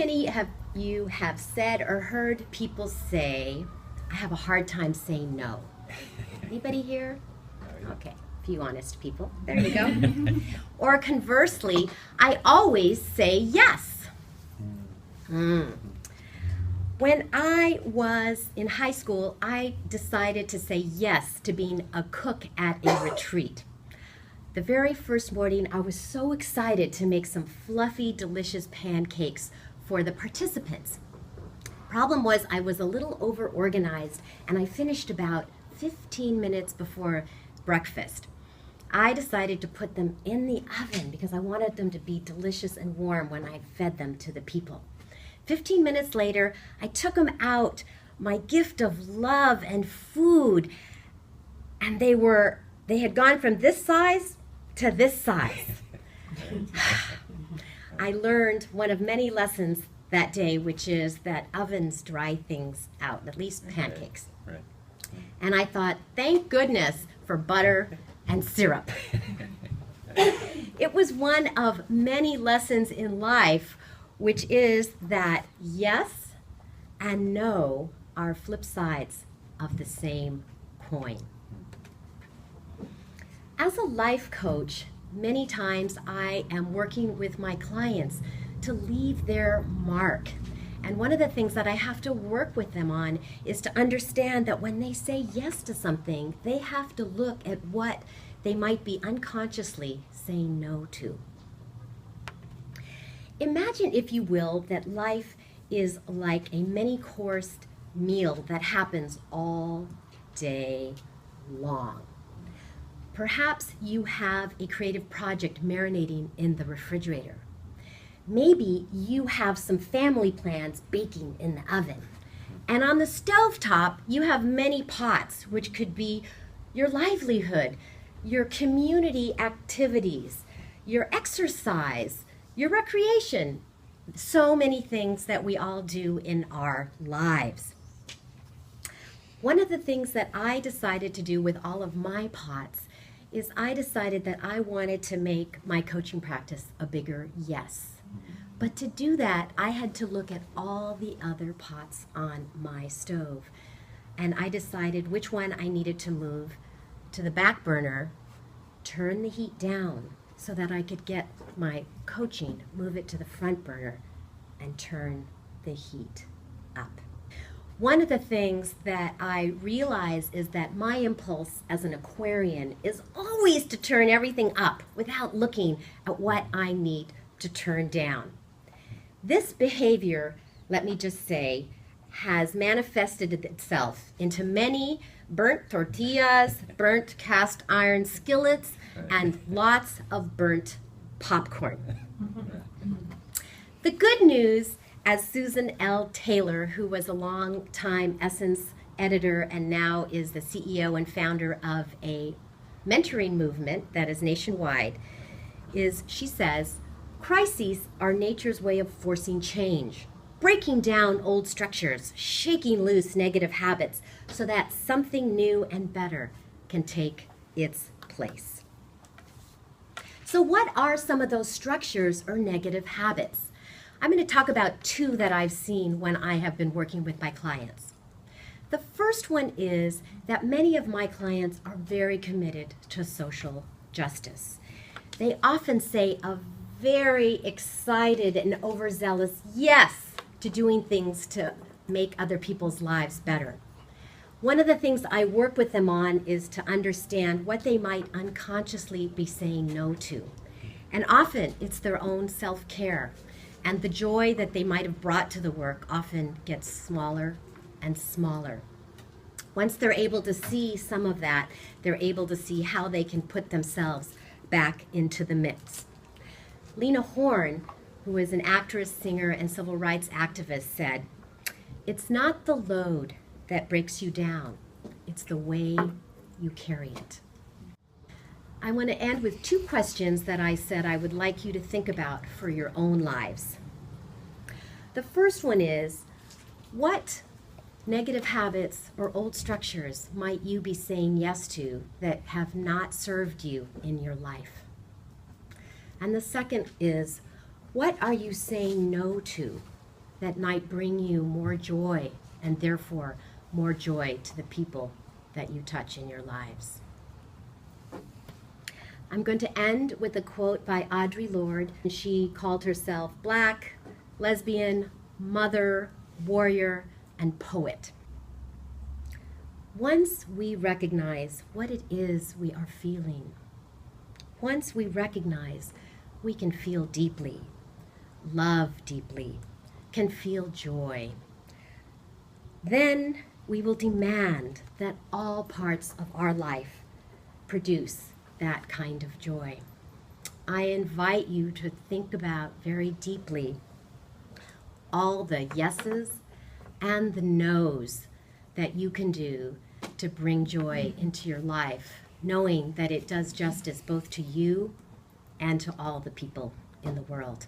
many of you have said or heard people say, I have a hard time saying no? Anybody here? Okay, a few honest people. There you go. Or conversely, I always say yes. When I was in high school, I decided to say yes to being a cook at a retreat. The very first morning, I was so excited to make some fluffy, delicious pancakes for the participants. Problem was, I was a little over-organized, and I finished about 15 minutes before breakfast. I decided to put them in the oven because I wanted them to be delicious and warm when I fed them to the people. 15 minutes later, I took them out, my gift of love and food, and they had gone from this size to this size. I learned one of many lessons that day, which is that ovens dry things out, at least pancakes. Right. And I thought, thank goodness for butter and syrup. It was one of many lessons in life, which is that yes and no are flip sides of the same coin. As a life coach, many times I am working with my clients to leave their mark. And one of the things that I have to work with them on is to understand that when they say yes to something, they have to look at what they might be unconsciously saying no to. Imagine, if you will, that life is like a many-coursed meal that happens all day long. Perhaps you have a creative project marinating in the refrigerator. Maybe you have some family plans baking in the oven. And on the stovetop, you have many pots, which could be your livelihood, your community activities, your exercise, your recreation. So many things that we all do in our lives. One of the things that I decided to do with all of my pots is I decided that I wanted to make my coaching practice a bigger yes. But to do that, I had to look at all the other pots on my stove. And I decided which one I needed to move to the back burner, turn the heat down so that I could get my coaching, move it to the front burner, and turn the heat up. One of the things that I realize is that my impulse as an Aquarian is always to turn everything up without looking at what I need to turn down. This behavior, let me just say, has manifested itself into many burnt tortillas, burnt cast iron skillets, and lots of burnt popcorn. The good news, as Susan L. Taylor, who was a long-time Essence editor and now is the CEO and founder of a mentoring movement that is nationwide, is she says, crises are nature's way of forcing change, breaking down old structures, shaking loose negative habits so that something new and better can take its place. So what are some of those structures or negative habits? I'm going to talk about two that I've seen when I have been working with my clients. The first one is that many of my clients are very committed to social justice. They often say a very excited and overzealous yes to doing things to make other people's lives better. One of the things I work with them on is to understand what they might unconsciously be saying no to. And often it's their own self-care. And the joy that they might have brought to the work often gets smaller and smaller. Once they're able to see some of that, they're able to see how they can put themselves back into the mix. Lena Horne, who is an actress, singer, and civil rights activist, said, "It's not the load that breaks you down, it's the way you carry it." I want to end with two questions that I said I would like you to think about for your own lives. The first one is, what negative habits or old structures might you be saying yes to that have not served you in your life? And the second is, what are you saying no to that might bring you more joy and therefore more joy to the people that you touch in your lives. I'm going to end with a quote by Audre Lorde. She called herself Black, lesbian, mother, warrior, and poet. Once we recognize what it is we are feeling, once we recognize we can feel deeply, love deeply, can feel joy, then we will demand that all parts of our life produce that kind of joy. I invite you to think about very deeply all the yeses and the nos that you can do to bring joy into your life, knowing that it does justice both to you and to all the people in the world.